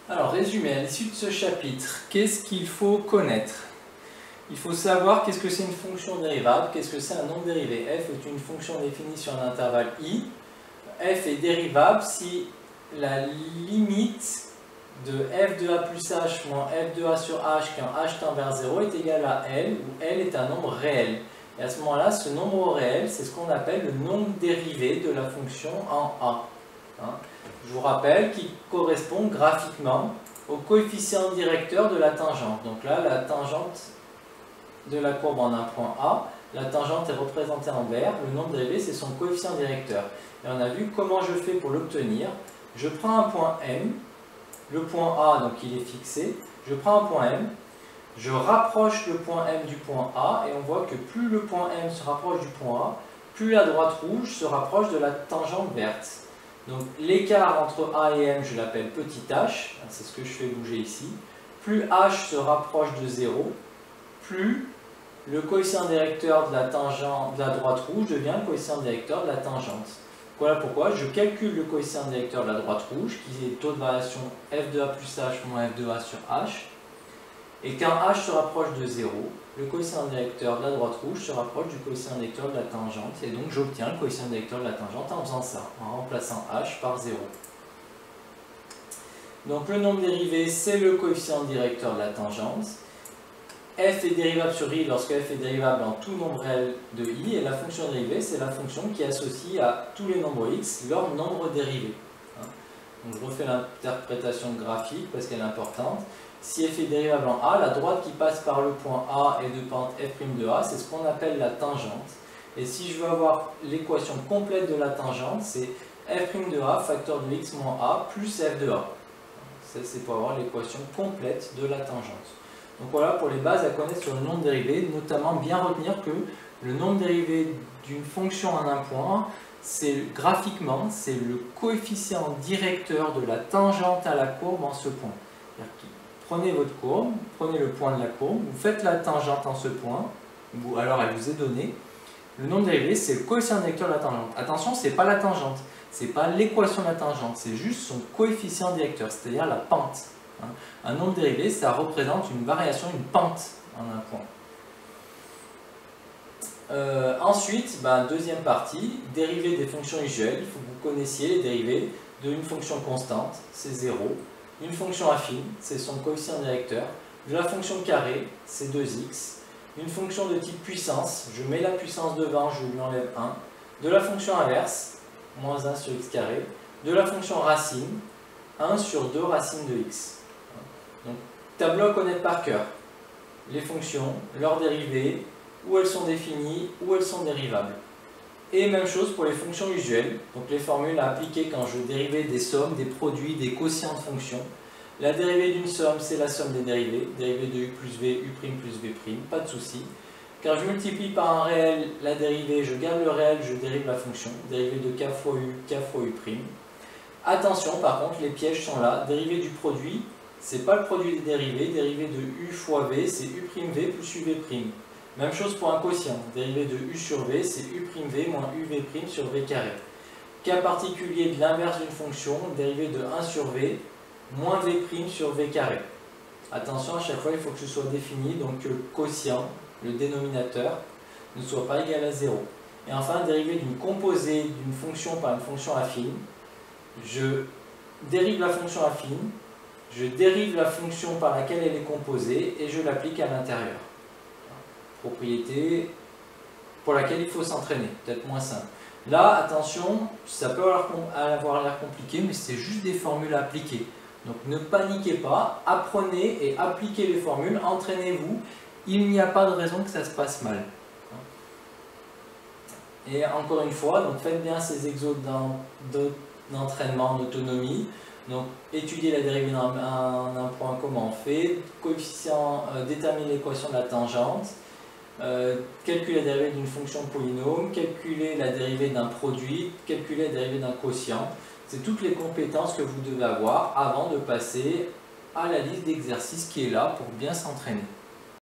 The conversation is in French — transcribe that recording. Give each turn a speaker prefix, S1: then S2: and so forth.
S1: Alors, résumé, à l'issue de ce chapitre, qu'est-ce qu'il faut connaître? Il faut savoir qu'est-ce que c'est une fonction dérivable, qu'est-ce que c'est un nombre dérivé. F est une fonction définie sur un intervalle i. F est dérivable si la limite de f de a plus h moins f de a sur h quand h tend vers 0 est égale à L, où L est un nombre réel. Et à ce moment-là, ce nombre réel, c'est ce qu'on appelle le nombre dérivé de la fonction en a. Je vous rappelle qu'il correspond graphiquement au coefficient directeur de la tangente. Donc là, la tangente de la courbe en un point A, la tangente est représentée en vert, le nombre dérivé c'est son coefficient directeur. Et on a vu comment je fais pour l'obtenir. Je prends un point M, le point A donc il est fixé, je prends un point M, je rapproche le point M du point A et on voit que plus le point M se rapproche du point A, plus la droite rouge se rapproche de la tangente verte. Donc l'écart entre A et M, je l'appelle petit h, c'est ce que je fais bouger ici. Plus h se rapproche de 0, plus le coefficient directeur de la tangente de la droite rouge devient le coefficient directeur de la tangente. Voilà pourquoi je calcule le coefficient directeur de la droite rouge, qui est le taux de variation f de a plus h moins f de a sur h. Et quand h se rapproche de 0, le coefficient directeur de la droite rouge se rapproche du coefficient directeur de la tangente. Et donc j'obtiens le coefficient directeur de la tangente en faisant ça, en remplaçant h par 0. Donc le nombre dérivé, c'est le coefficient directeur de la tangente. F est dérivable sur i lorsque f est dérivable en tout nombre réel de i, et la fonction dérivée, c'est la fonction qui associe à tous les nombres x leur nombre dérivé. Donc je refais l'interprétation graphique parce qu'elle est importante. Si f est dérivable en a, la droite qui passe par le point A est de pente f' de a, c'est ce qu'on appelle la tangente. Et si je veux avoir l'équation complète de la tangente, c'est f' de a facteur de x moins a plus f de a. C'est pour avoir l'équation complète de la tangente. Donc voilà pour les bases à connaître sur le nombre dérivé, notamment bien retenir que le nombre dérivé d'une fonction en un point, graphiquement, c'est le coefficient directeur de la tangente à la courbe en ce point. Prenez votre courbe, prenez le point de la courbe, vous faites la tangente en ce point, ou alors elle vous est donnée. Le nombre dérivé, c'est le coefficient directeur de la tangente. Attention, ce n'est pas la tangente, ce n'est pas l'équation de la tangente, c'est juste son coefficient directeur, c'est-à-dire la pente. Un nombre dérivé, ça représente une variation, une pente en un point. Ensuite, deuxième partie, dérivée des fonctions usuelles. Il faut que vous connaissiez les dérivées d'une fonction constante, c'est 0. Une fonction affine, c'est son coefficient directeur. De la fonction carré, c'est 2x. Une fonction de type puissance, je mets la puissance devant, je lui enlève 1. De la fonction inverse, moins 1 sur x carré. De la fonction racine, 1 sur 2 racines de x. Donc, tableau à connaître par cœur. Les fonctions, leurs dérivées, où elles sont définies, où elles sont dérivables. Et même chose pour les fonctions usuelles, donc les formules à appliquer quand je veux dériver des sommes, des produits, des quotients de fonctions. La dérivée d'une somme, c'est la somme des dérivées, dérivée de u plus v, u' plus v', pas de souci. Quand je multiplie par un réel la dérivée, je garde le réel, je dérive la fonction, dérivée de k fois u'. Attention, par contre, les pièges sont là, dérivée du produit, c'est pas le produit des dérivés, dérivé de u fois v, c'est u'v plus uv'. Même chose pour un quotient, dérivé de u sur v, c'est u'v moins uv' sur v carré. Cas particulier de l'inverse d'une fonction, dérivé de 1 sur v, moins v' sur v carré. Attention, à chaque fois, il faut que ce soit défini, donc que le quotient, le dénominateur, ne soit pas égal à 0. Et enfin, dérivé d'une composée d'une fonction par une fonction affine, je dérive la fonction affine, je dérive la fonction par laquelle elle est composée et je l'applique à l'intérieur. Propriété pour laquelle il faut s'entraîner, peut-être moins simple. Là, attention, ça peut avoir l'air compliqué, mais c'est juste des formules à appliquer. Donc ne paniquez pas, apprenez et appliquez les formules, entraînez-vous. Il n'y a pas de raison que ça se passe mal. Et encore une fois, donc faites bien ces exos d'entraînement, d'autonomie. Donc, étudier la dérivée d'un point, comment on fait, coefficient, déterminer l'équation de la tangente, calculer la dérivée d'une fonction polynôme, calculer la dérivée d'un produit, calculer la dérivée d'un quotient. C'est toutes les compétences que vous devez avoir avant de passer à la liste d'exercices qui est là pour bien s'entraîner.